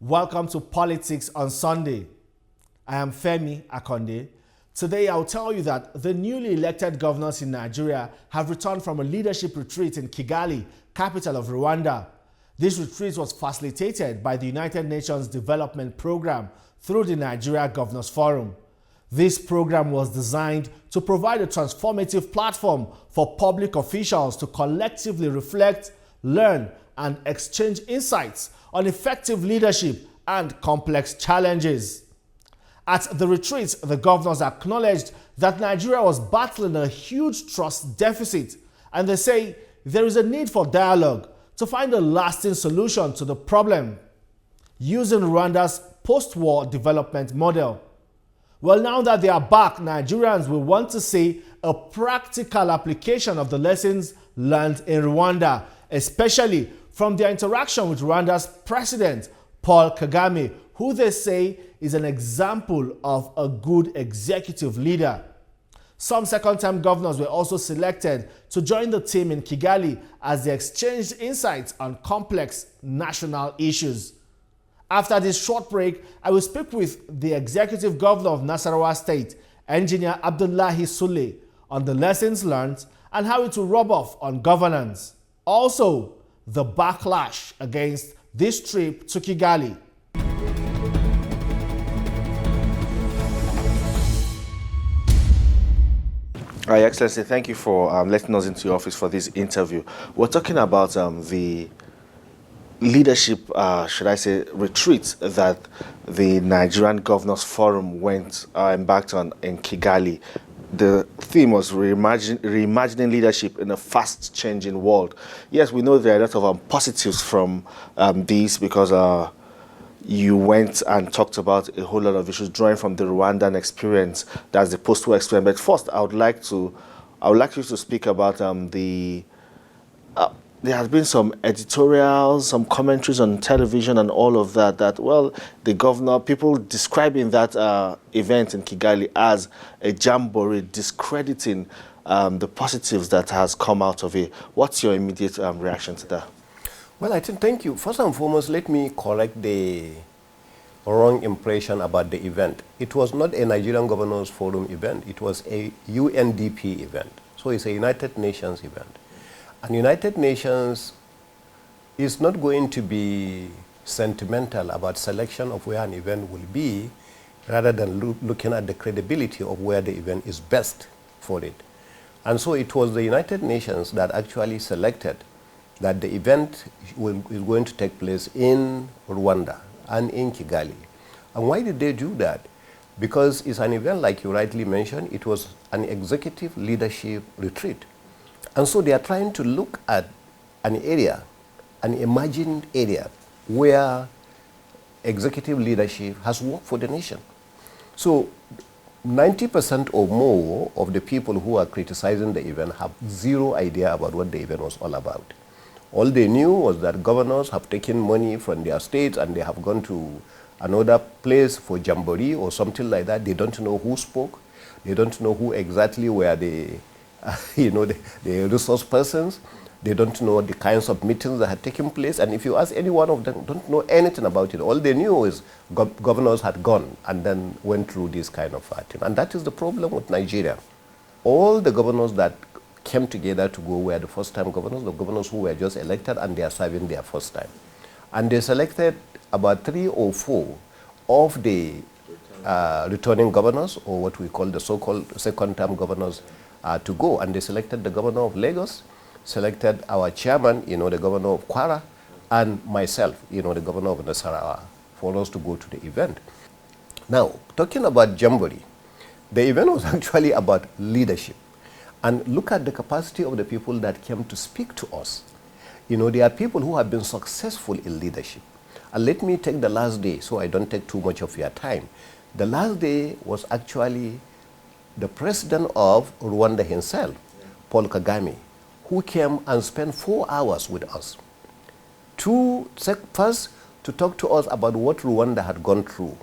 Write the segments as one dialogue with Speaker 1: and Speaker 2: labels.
Speaker 1: Welcome to Politics on Sunday. I am Femi Akonde. Today I'll tell you that the newly elected governors in Nigeria have returned from a leadership retreat in Kigali, capital of Rwanda. This retreat was facilitated by the United Nations Development Programme through the Nigeria Governors Forum. This program was designed to provide a transformative platform for public officials to collectively reflect, learn, and exchange insights on effective leadership and complex challenges. At the retreat, the governors acknowledged that Nigeria was battling a huge trust deficit, and they say there is a need for dialogue to find a lasting solution to the problem, using Rwanda's post-war development model. Well, now that they are back, Nigerians will want to see a practical application of the lessons learned in Rwanda, especially from their interaction with Rwanda's president, Paul Kagame, who they say is an example of a good executive leader. Some second-term governors were also selected to join the team in Kigali as they exchanged insights on complex national issues. After this short break, I will speak with the executive governor of Nasarawa State, Engineer Abdullahi Sule, on the lessons learned and how it will rub off on governance. Also, the backlash against this trip to Kigali. Your Excellency, thank you for letting us into your office for this interview. We're talking about the leadership, should I say, retreat that the Nigerian Governors Forum embarked on in Kigali. The theme was reimagining leadership in a fast-changing world. Yes, we know there are a lot of positives from these because you went and talked about a whole lot of issues drawing from the Rwandan experience. That's the post-war experience. But first, I would like you to speak about there has been some editorials, some commentaries on television and all of that, well, the governor, people describing that event in Kigali as a jamboree, discrediting the positives that has come out of it. What's your immediate reaction to that?
Speaker 2: Well, thank you. First and foremost, let me correct the wrong impression about the event. It was not a Nigerian Governors Forum event. It was a UNDP event. So it's a United Nations event. And United Nations is not going to be sentimental about selection of where an event will be, rather than looking at the credibility of where the event is best for it. And so it was the United Nations that actually selected that the event is going to take place in Rwanda and in Kigali. And why did they do that? Because it's an event, like you rightly mentioned, it was an executive leadership retreat. And so they are trying to look at an area, an imagined area, where executive leadership has worked for the nation. So 90% or more of the people who are criticizing the event have zero idea about what the event was all about. All they knew was that governors have taken money from their states and they have gone to another place for Jamboree or something like that. They don't know who spoke. They don't know who exactly were the the resource persons. They don't know the kinds of meetings that had taken place. And if you ask any one of them, don't know anything about it. All they knew is governors had gone and then went through this kind of thing. And that is the problem with Nigeria. All the governors that came together to go were the first-time governors, the governors who were just elected and they are serving their first time. And they selected about 3 or 4 of the returning governors, or what we call the so-called second-term governors, to go. And they selected the governor of Lagos, selected our chairman, the governor of Kwara, and myself, the governor of Nasarawa, for us to go to the event. Now, talking about Jamboree, the event was actually about leadership. And look at the capacity of the people that came to speak to us. There are people who have been successful in leadership. And let me take the last day so I don't take too much of your time. The last day was actually the president of Rwanda himself, Paul Kagame, who came and spent 4 hours with us. First, to talk to us about what Rwanda had gone through.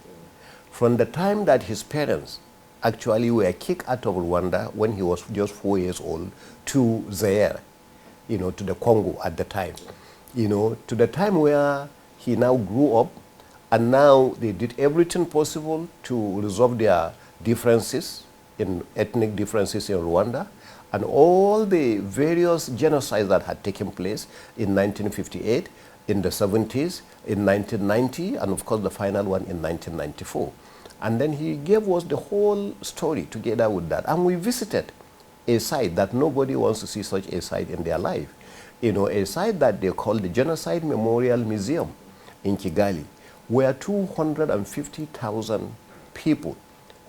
Speaker 2: From the time that his parents actually were kicked out of Rwanda when he was just 4 years old to Zaire, to the Congo at the time, to the time where he now grew up And now they did everything possible to resolve their differences, ethnic differences in Rwanda, and all the various genocides that had taken place in 1958, in the 70s, in 1990, and of course the final one in 1994. And then he gave us the whole story together with that. And we visited a site that nobody wants to see such a site in their life. You know, a site that they call the Genocide Memorial Museum in Kigali, where 250,000 people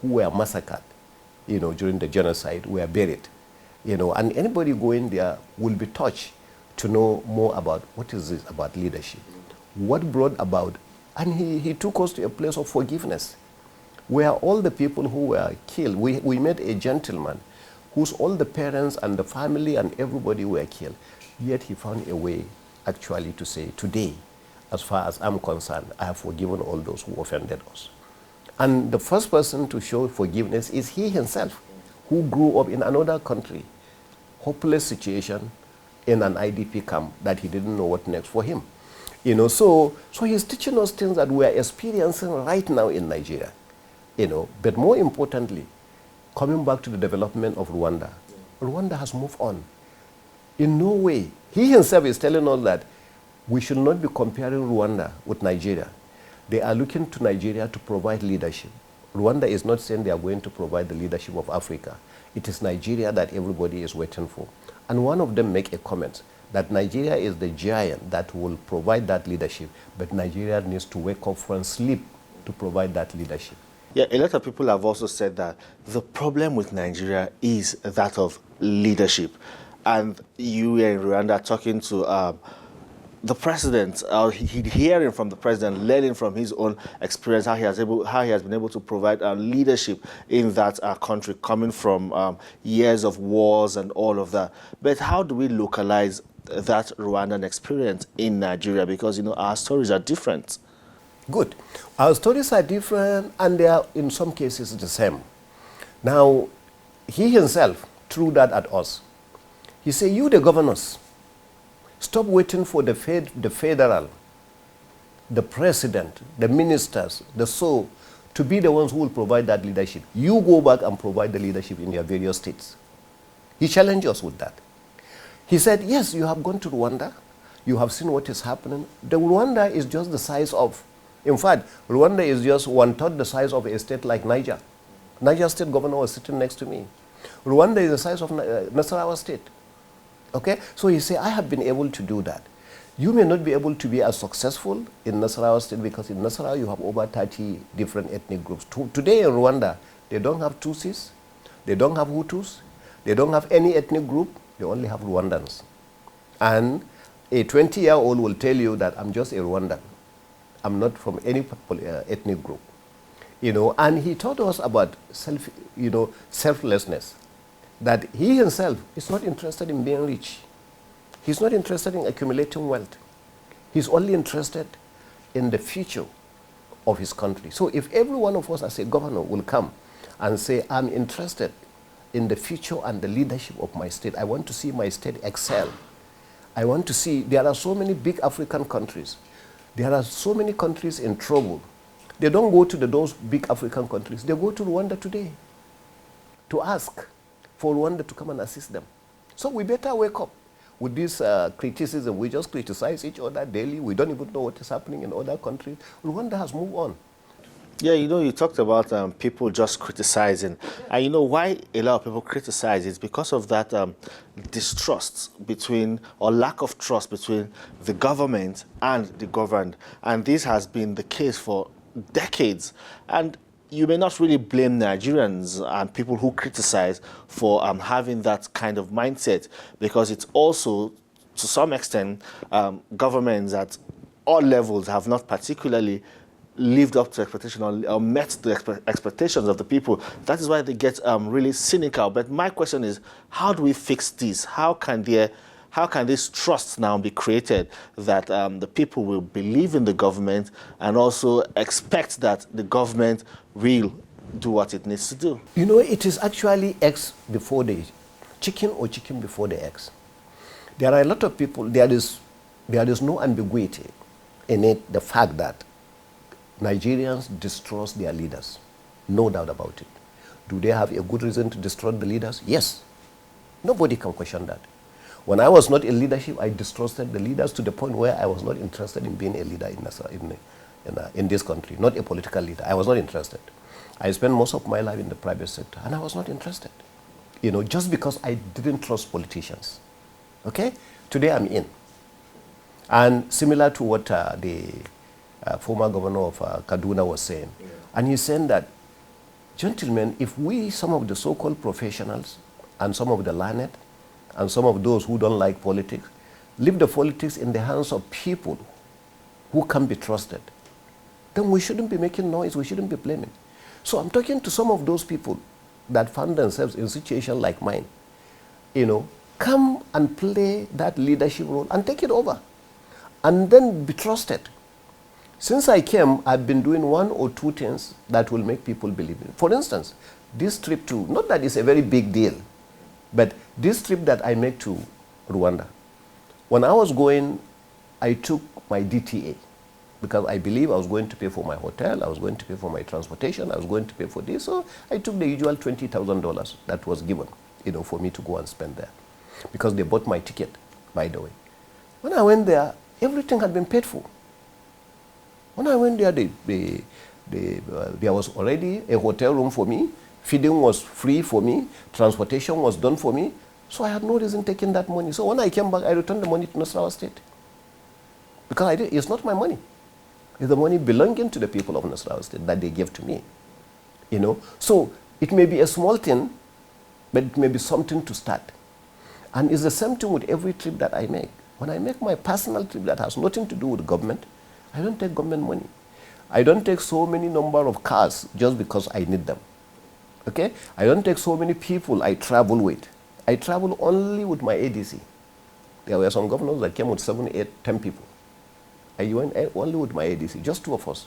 Speaker 2: who were massacred, you know, during the genocide were buried. You know, and anybody going there will be touched to know more about what is this about leadership, what brought about, and he took us to a place of forgiveness, where all the people who were killed, we met a gentleman whose all the parents and the family and everybody were killed, yet he found a way actually to say, today, as far as I'm concerned, I have forgiven all those who offended us. And the first person to show forgiveness is he himself, who grew up in another country, hopeless situation, in an IDP camp that he didn't know what next for him. You know, so he's teaching us things that we're experiencing right now in Nigeria. You know, but more importantly, coming back to the development of Rwanda, Rwanda has moved on. In no way, he himself is telling us that we should not be comparing Rwanda with Nigeria. They are looking to Nigeria to provide leadership. Rwanda is not saying they are going to provide the leadership of Africa. It is Nigeria that everybody is waiting for. And one of them make a comment that Nigeria is the giant that will provide that leadership, but Nigeria needs to wake up from sleep to provide that leadership.
Speaker 1: Yeah, a lot of people have also said that the problem with Nigeria is that of leadership. And you were in Rwanda talking to the president, hearing from the president, learning from his own experience, how he has been able to provide leadership in that country, coming from years of wars and all of that. But how do we localize that Rwandan experience in Nigeria? Because, you know, our stories are different.
Speaker 2: Good. Our stories are different, and they are in some cases the same. Now, he himself threw that at us. He said, you the governors, stop waiting for the federal, the president, the ministers, to be the ones who will provide that leadership. You go back and provide the leadership in your various states. He challenged us with that. He said, yes, you have gone to Rwanda. You have seen what is happening. The Rwanda is just the size of, in fact, Rwanda is just 1/3 the size of a state like Niger. Niger state governor was sitting next to me. Rwanda is the size of Nasarawa state. Okay, so he said, I have been able to do that. You may not be able to be as successful in Nasarawa state because in Nasarawa you have over 30 different ethnic groups. Today in Rwanda, they don't have Tutsis, they don't have Hutus, they don't have any ethnic group, they only have Rwandans. And a 20-year-old will tell you that I'm just a Rwandan. I'm not from any ethnic group. You know, and he taught us about selflessness. That he himself is not interested in being rich. He's not interested in accumulating wealth. He's only interested in the future of his country. So if every one of us as a governor will come and say, I'm interested in the future and the leadership of my state, I want to see my state excel. I want to see, there are so many big African countries. There are so many countries in trouble. They don't go to those big African countries. They go to Rwanda today to ask for Rwanda to come and assist them. So we better wake up with this criticism. We just criticize each other daily. We don't even know what is happening in other countries. Rwanda has moved on.
Speaker 1: Yeah, you know, you talked about people just criticizing. And you know why a lot of people criticize is because of that distrust between, or lack of trust between the government and the governed. And this has been the case for decades. And you may not really blame Nigerians and people who criticize for having that kind of mindset, because it's also, to some extent, governments at all levels have not particularly lived up to expectation or met the expectations of the people. That is why they get really cynical. But my question is, how do we fix this? How can this trust now be created that the people will believe in the government and also expect that the government will do what it needs to do?
Speaker 2: You know, it is actually eggs before the chicken, or chicken before the eggs. There are a lot of people, there is no ambiguity in it, the fact that Nigerians distrust their leaders. No doubt about it. Do they have a good reason to distrust the leaders? Yes. Nobody can question that. When I was not in leadership, I distrusted the leaders to the point where I was not interested in being a leader in this country, not a political leader. I was not interested. I spent most of my life in the private sector, and I was not interested. You know, just because I didn't trust politicians. Okay? Today I'm in. And similar to what the former governor of Kaduna was saying, and he's saying that, gentlemen, if we, some of the so-called professionals, and some of the learned, and some of those who don't like politics, leave the politics in the hands of people who can be trusted, then we shouldn't be making noise, we shouldn't be blaming. So I'm talking to some of those people that find themselves in a situation like mine. You know, come and play that leadership role and take it over. And then be trusted. Since I came, I've been doing one or two things that will make people believe in it. For instance, this trip to, not that it's a very big deal, but this trip that I made to Rwanda, when I was going, I took my DTA because I believe I was going to pay for my hotel, I was going to pay for my transportation, I was going to pay for this. So I took the usual $20,000 that was given, you know, for me to go and spend there, because they bought my ticket, by the way. When I went there, everything had been paid for. When I went there, there was already a hotel room for me. Feeding was free for me. Transportation was done for me. So I had no reason taking that money. So when I came back, I returned the money to Nasarawa State. Because it's not my money. It's the money belonging to the people of Nasarawa State that they gave to me. You know? So it may be a small thing, but it may be something to start. And it's the same thing with every trip that I make. When I make my personal trip that has nothing to do with government, I don't take government money. I don't take so many number of cars just because I need them. Okay? I don't take so many people I travel with. I travel only with my ADC. There were some governors that came with 7, 8, 10 people. I went only with my ADC, just 2 of us.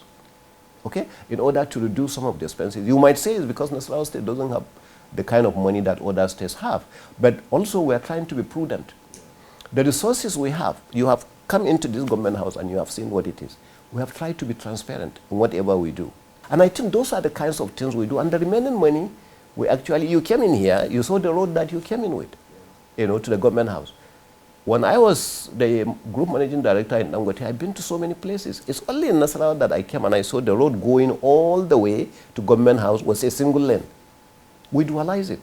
Speaker 2: Okay? In order to reduce some of the expenses. You might say it's because Nasarawa State doesn't have the kind of money that other states have. But also we are trying to be prudent. The resources we have, you have come into this government house and you have seen what it is. We have tried to be transparent in whatever we do. And I think those are the kinds of things we do. And the remaining money, we actually, you came in here, you saw the road that you came in with, you know, to the government house. When I was the group managing director in Dangote, I've been to so many places. It's only in Nasarawa that I came and I saw the road going all the way to government house was a single lane. We dualize it,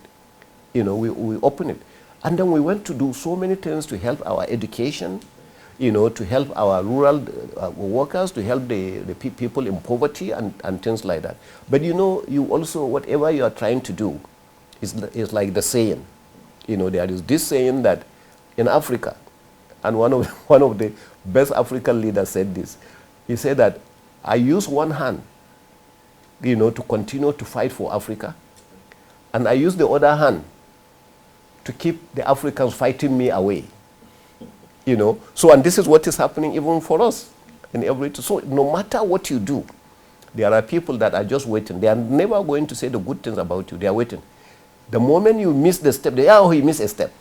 Speaker 2: you know, we open it. And then we went to do so many things to help our education, you know, to help our rural workers, to help the people in poverty and things like that. But you know, you also, whatever you are trying to do is like the saying. You know, there is this saying that in Africa, and one of the best African leaders said this. He said that I use one hand, you know, to continue to fight for Africa, and I use the other hand to keep the Africans fighting me away. You know, so, and this is what is happening even for us in every. So no matter what you do, there are people that are just waiting. They are never going to say the good things about you. They are waiting. The moment you miss the step, they are, oh, he missed a step.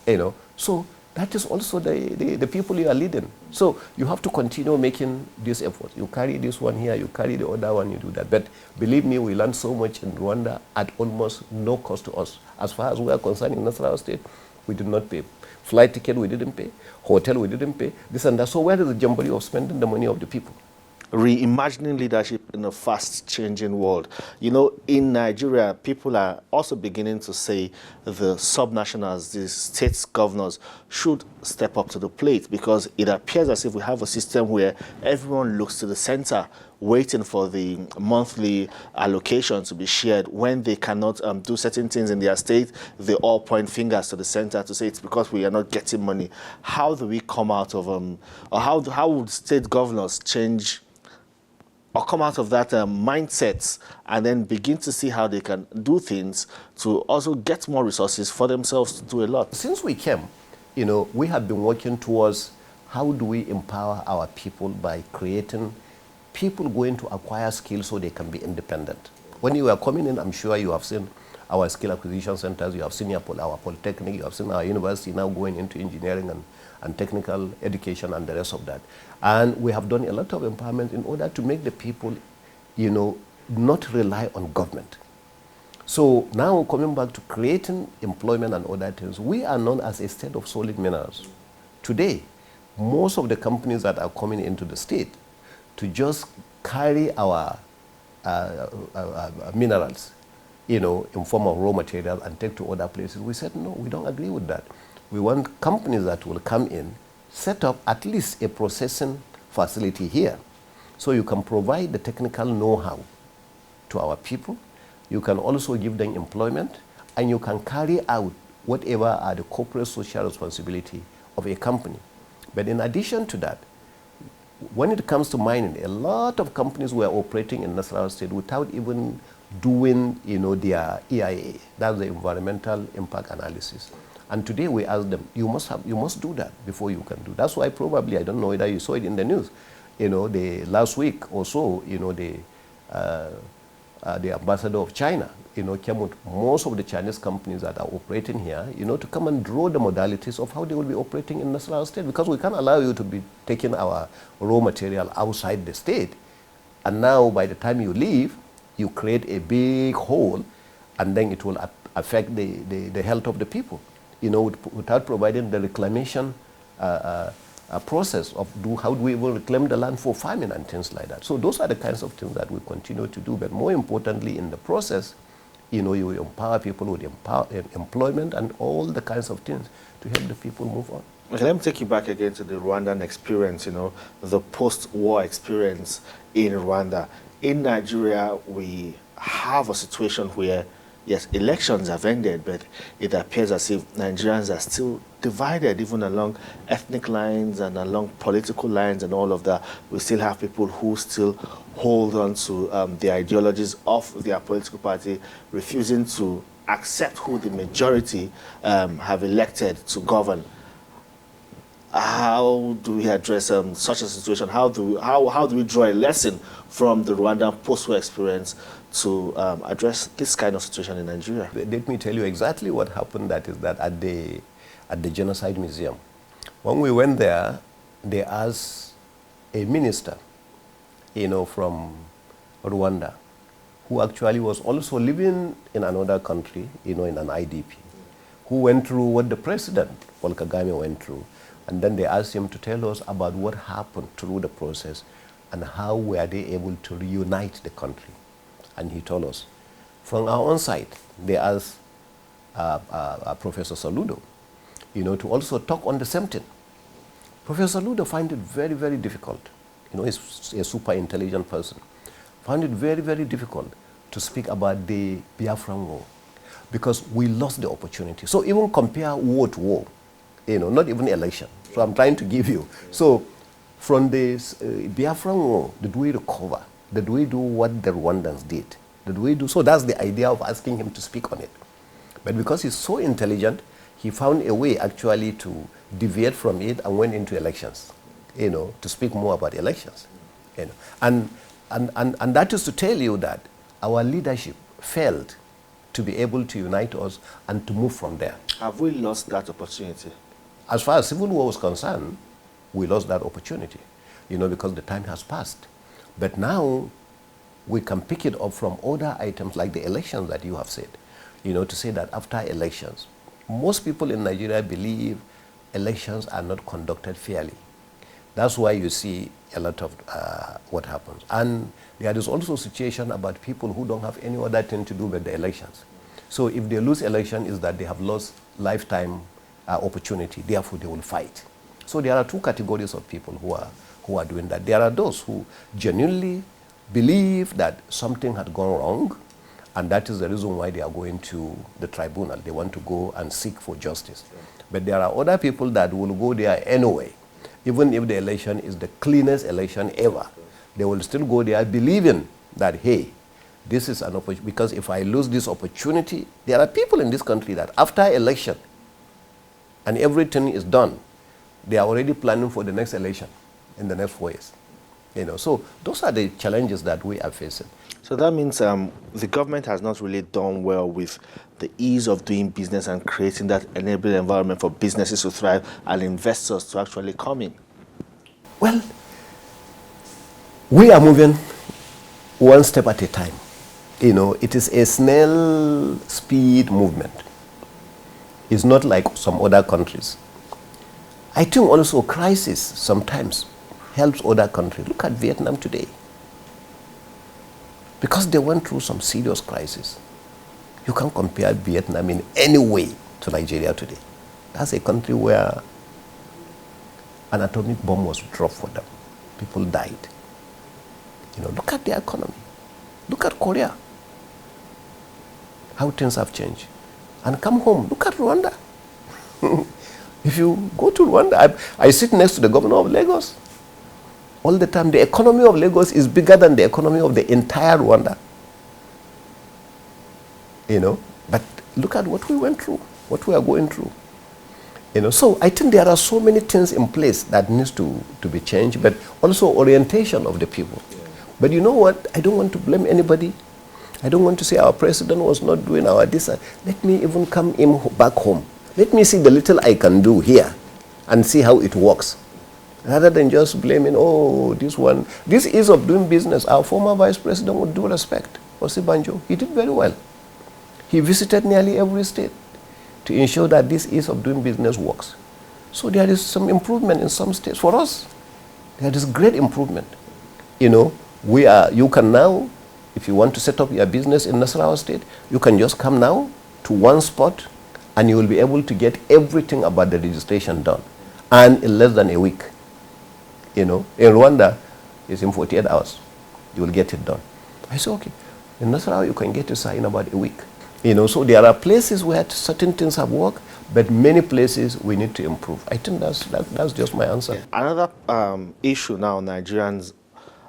Speaker 2: You know, so that is also the people you are leading. So you have to continue making this effort. You carry this one here, you carry the other one, you do that. But believe me, we learned so much in Rwanda at almost no cost to us. As far as we are concerned in Nasarawa State, we did not pay. Flight ticket we didn't pay, hotel we didn't pay, this and that. So where is the jamboree of spending the money of the people?
Speaker 1: Reimagining leadership in a fast-changing world. You know, in Nigeria, people are also beginning to say the subnationals, the state governors, should step up to the plate, because it appears as if we have a system where everyone looks to the center, waiting for the monthly allocation to be shared. When they cannot do certain things in their state, they all point fingers to the center to say it's because we are not getting money. How do we come out of, or how would state governors change or come out of that mindset and then begin to see how they can do things to also get more resources for themselves to do a lot?
Speaker 2: Since we came, you know, we have been working towards how do we empower our people by creating people going to acquire skills so they can be independent. When you are coming in, I'm sure you have seen our skill acquisition centers, you have seen our polytechnic, you have seen our university now going into engineering and technical education and the rest of that. And we have done a lot of empowerment in order to make the people, not rely on government. So now coming back to creating employment and other things, we are known as a state of solid minerals. Today, most of the companies that are coming into the state to just carry our minerals, in form of raw material and take to other places, we said, no, we don't agree with that. We want companies that will come in, set up at least a processing facility here, so you can provide the technical know-how to our people. You can also give them employment, and you can carry out whatever are the corporate social responsibility of a company. But in addition to that, when it comes to mining, a lot of companies were operating in Nasarawa State without even doing, their EIA, that's the environmental impact analysis. And today we ask them, you must do that before you can do. That's why probably, I don't know whether you saw it in the news, the last week or so, the ambassador of China, came with most of the Chinese companies that are operating here, to come and draw the modalities of how they will be operating in Nasarawa State, because we can't allow you to be taking our raw material outside the state. And now by the time you leave, you create a big hole, and then it will affect the health of the people, without providing the reclamation process of how do we even reclaim the land for farming and things like that. So those are the kinds of things that we continue to do. But more importantly, in the process, you empower people with employment and all the kinds of things to help the people move on.
Speaker 3: Okay, let me take you back again to the Rwandan experience, the post-war experience in Rwanda. In Nigeria, we have a situation where, yes, elections have ended, but it appears as if Nigerians are still divided, even along ethnic lines and along political lines and all of that. We still have people who still hold on to the ideologies of their political party, refusing to accept who the majority have elected to govern. How do we address such a situation? How do we draw a lesson from the Rwandan post-war experience to address this kind of situation in Nigeria?
Speaker 2: Let me tell you exactly what happened. That is that at the Genocide Museum, when we went there, they asked a minister, from Rwanda, who actually was also living in another country, in an IDP, who went through what the president, Paul Kagame, went through. And then they asked him to tell us about what happened through the process and how were they able to reunite the country. And he told us. From our own side, they asked Professor Saludo, to also talk on the same thing. Professor Saludo found it very, very difficult. He's a super intelligent person. Found it very, very difficult to speak about the Biafran War because we lost the opportunity. So even compare war to war. Not even election. So I'm trying to give you. So from this Biafran War, did we recover? Did we do what the Rwandans did? Did we do? So that's the idea of asking him to speak on it. But because he's so intelligent, he found a way actually to deviate from it and went into elections, to speak more about elections. And that is to tell you that our leadership failed to be able to unite us and to move from there.
Speaker 3: Have we lost that opportunity?
Speaker 2: As far as civil war was concerned, we lost that opportunity, because the time has passed. But now we can pick it up from other items like the elections that you have said, to say that after elections, most people in Nigeria believe elections are not conducted fairly. That's why you see a lot of what happens. And there is also a situation about people who don't have any other thing to do with the elections. So if they lose election, is that they have lost lifetime opportunity, therefore they will fight. So there are two categories of people who are doing that. There are those who genuinely believe that something had gone wrong, and that is the reason why they are going to the tribunal. They want to go and seek for justice. But there are other people that will go there anyway, even if the election is the cleanest election ever. They will still go there believing that, hey, this is an opportunity, because if I lose this opportunity, there are people in this country that after election, and everything is done, they are already planning for the next election in the next 4 years. So those are the challenges that we are facing.
Speaker 3: So that means the government has not really done well with the ease of doing business and creating that enabling environment for businesses to thrive and investors to actually come in.
Speaker 2: Well, we are moving one step at a time. It is a snail speed movement. It's not like some other countries. I think also crisis sometimes helps other countries. Look at Vietnam today. Because they went through some serious crisis. You can't compare Vietnam in any way to Nigeria today. That's a country where an atomic bomb was dropped for them. People died. Look at the economy. Look at Korea. How things have changed. And come home, look at Rwanda. If you go to Rwanda, I sit next to the governor of Lagos. All the time, the economy of Lagos is bigger than the economy of the entire Rwanda. But look at what we went through, what we are going through. So I think there are so many things in place that needs to be changed, but also orientation of the people. Yeah. But you know what? I don't want to blame anybody. I don't want to say our president was not doing our this. Let me even come in back home. Let me see the little I can do here and see how it works. Rather than just blaming, this ease of doing business. Our former vice president, with due respect, Osibanjo, he did very well. He visited nearly every state to ensure that this ease of doing business works. So there is some improvement in some states. For us, there is great improvement. You can now, if you want to set up your business in Nasarawa state, you can just come now to one spot and you will be able to get everything about the registration done. And in less than a week. In Rwanda, it's in 48 hours. You will get it done. I said, okay. In Nasarawa, you can get it in about a week. So there are places where certain things have worked, but many places we need to improve. I think that's just my answer.
Speaker 3: Another issue now, Nigerians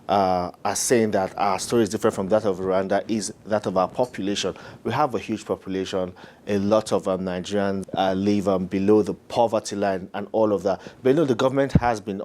Speaker 3: are saying that our story is different from that of Rwanda is that of our population. We have a huge population. A lot of Nigerians live below the poverty line and all of that. But the government has been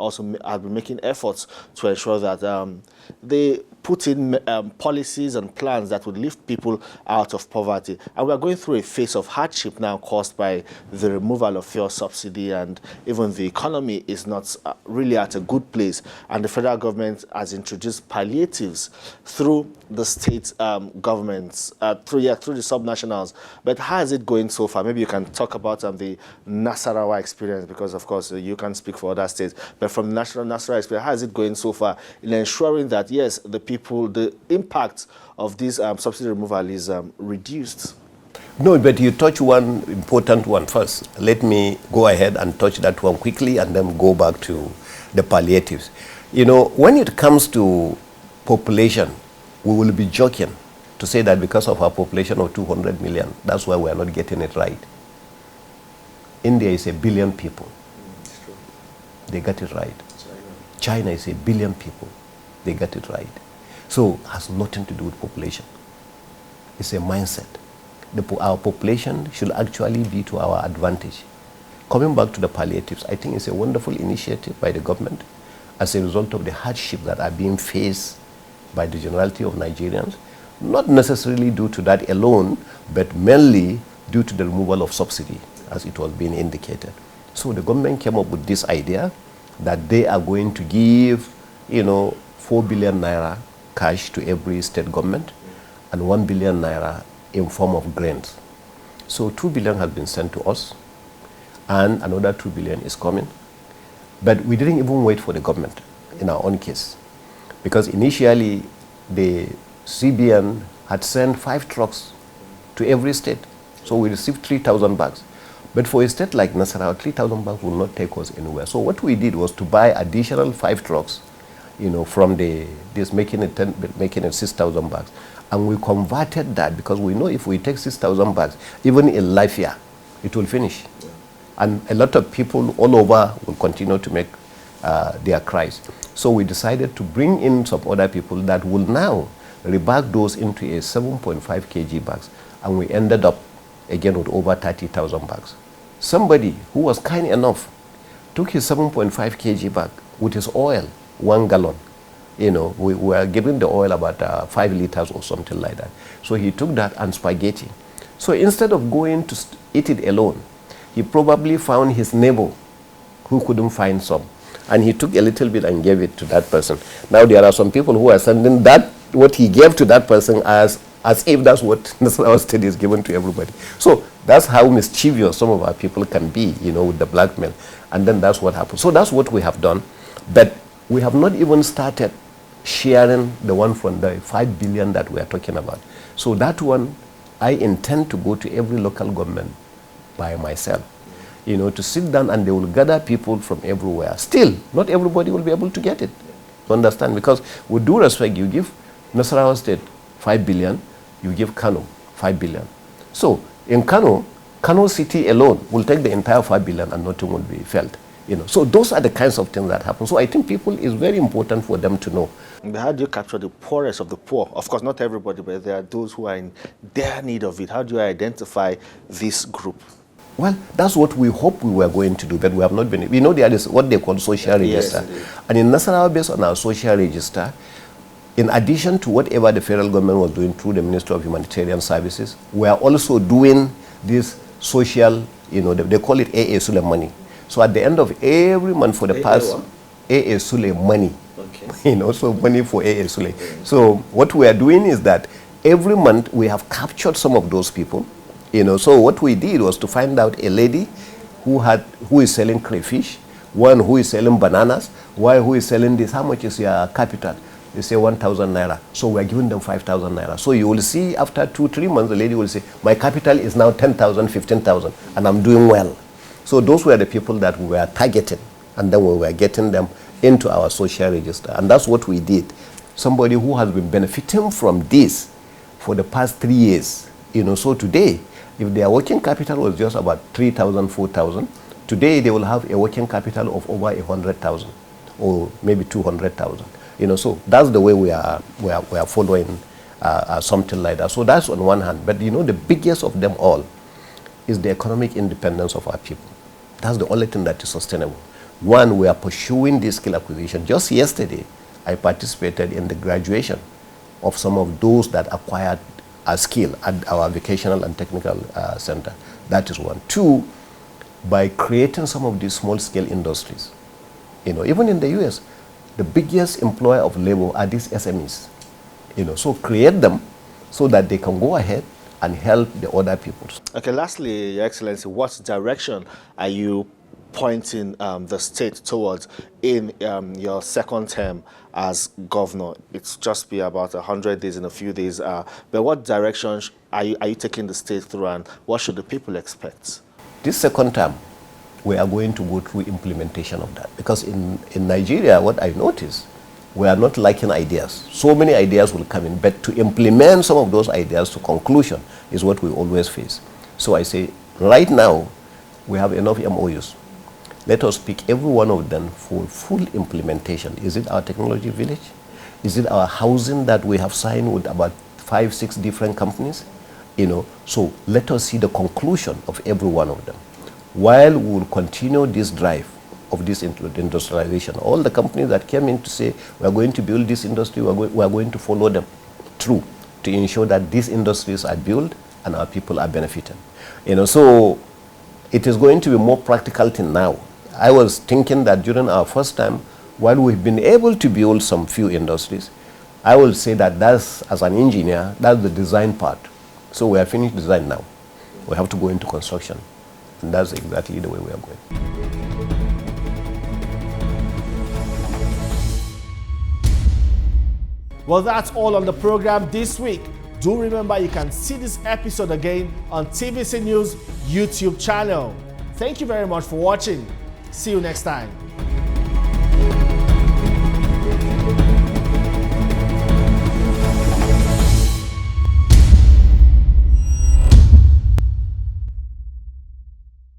Speaker 3: making efforts to ensure that they put in policies and plans that would lift people out of poverty. And we are going through a phase of hardship now caused by the removal of fuel subsidy, and even the economy is not really at a good place. And the federal government has introduced palliatives through the state governments, through the subnationals. But how is it going so far? Maybe you can talk about the Nasarawa experience, because of course you can speak for other states. But from the Nasarawa experience, how is it going so far in ensuring that, yes, the impact of this subsidy removal is reduced?
Speaker 2: No, but you touch one important one first. Let me go ahead and touch that one quickly and then go back to the palliatives. When it comes to population, we will be joking to say that because of our population of 200 million, that's why we are not getting it right. India is 1 billion people. They got it right. China is 1 billion people. They got it right. So it has nothing to do with population. It's a mindset. Our population should actually be to our advantage. Coming back to the palliatives, I think it's a wonderful initiative by the government as a result of the hardship that are being faced by the generality of Nigerians, not necessarily due to that alone, but mainly due to the removal of subsidy, as it was being indicated. So the government came up with this idea that they are going to give, 4 billion naira cash to every state government and 1 billion naira in form of grants. So 2 billion has been sent to us and another 2 billion is coming. But we didn't even wait for the government in our own case, because initially the CBN had sent 5 trucks to every state. So we received 3,000 bags. But for a state like Nasarawa, 3,000 bags will not take us anywhere. So what we did was to buy additional 5 trucks, from making it 6,000 bags. And we converted that because we know if we take 6,000 bags, even in life year, it will finish. Yeah. And a lot of people all over will continue to make their cries. So we decided to bring in some other people that will now rebag those into a 7.5 kg bags. And we ended up again with over 30,000 bags. Somebody who was kind enough took his 7.5 kg bag with his oil, 1 gallon, You know, we were giving the oil about 5 liters or something like that. So he took that and spaghetti. So instead of going to eat it alone, he probably found his neighbor who couldn't find some. And he took a little bit and gave it to that person. Now there are some people who are sending that, what he gave to that person, as if that's what Nasarawa State is given to everybody. So that's how mischievous some of our people can be, you know, with the blackmail. And then that's what happens. So that's what we have done. But we have not even started sharing the one from the 5 billion that we are talking about. So that one, I intend to go to every local government by myself, you know, to sit down, and they will gather people from everywhere. Still, not everybody will be able to get it. You understand? Because with due respect, you give Nasarawa State 5 billion, you give Kano 5 billion. So in Kano City alone will take the entire 5 billion and nothing will be felt. You know, so those are the kinds of things that happen. So I think people, is very important for them to know.
Speaker 3: How do you capture the poorest of the poor? Of course, not everybody, but there are those who are in their need of it. How do you identify this group?
Speaker 2: Well, that's what we hope we were going to do, but we have not been. We know there is what they call social register. Yes, and in Nasarawa, based on our social register, in addition to whatever the federal government was doing through the Ministry of Humanitarian Services, we are also doing this social, you know, they call it AA Sule money. So at the end of every month for the past, AA Sule money. Okay. You know, so money for AA Sule. So what we are doing is that every month we have captured some of those people. You know, so what we did was to find out a lady who is selling crayfish, one who is selling bananas, one who is selling this. How much is your capital? They say 1,000 naira. So we are giving them 5,000 naira. So you will see after 2-3 months, the lady will say, my capital is now 10,000, 15,000, and I'm doing well. So those were the people that we were targeting, and then we were getting them into our social register. And that's what we did. Somebody who has been benefiting from this for the past 3 years. You know, so today, if their working capital was just about 3,000, 4,000, today they will have a working capital of over 100,000 or maybe 200,000. You know, so that's the way we are following something like that. So that's on one hand. But you know, the biggest of them all is the economic independence of our people. That's the only thing that is sustainable. One, we are pursuing this skill acquisition. Just yesterday, I participated in the graduation of some of those that acquired a skill at our vocational and technical center. That is one. Two, by creating some of these small-scale industries. You know, even in the U.S., the biggest employer of labor are these SMEs. You know, so create them so that they can go ahead and help the other people.
Speaker 3: Okay, lastly, Your Excellency, what direction are you pointing the state towards in your second term as governor? It's just be about 100 days in a few days. But what direction are you taking the state through, and what should the people expect?
Speaker 2: This second term, we are going to go through implementation of that. Because in Nigeria, what I noticed, we are not lacking ideas. So many ideas will come in, but to implement some of those ideas to conclusion is what we always face. So I say, right now, we have enough MOUs. Let us pick every one of them for full implementation. Is it our technology village? Is it our housing that we have signed with about 5-6 different companies? You know, so let us see the conclusion of every one of them. While we will continue this drive of this industrialization, all the companies that came in to say, we are going to build this industry, we are going to follow them through to ensure that these industries are built and our people are benefiting. You know, so it is going to be more practical till now. I was thinking that during our first time, while we've been able to build some few industries, I will say that that's, as an engineer, that's the design part. So we have finished design now. We have to go into construction. And that's exactly the way we are going.
Speaker 1: Well, that's all on the program this week. Do remember you can see this episode again on TVC News YouTube channel. Thank you very much for watching. See you next time.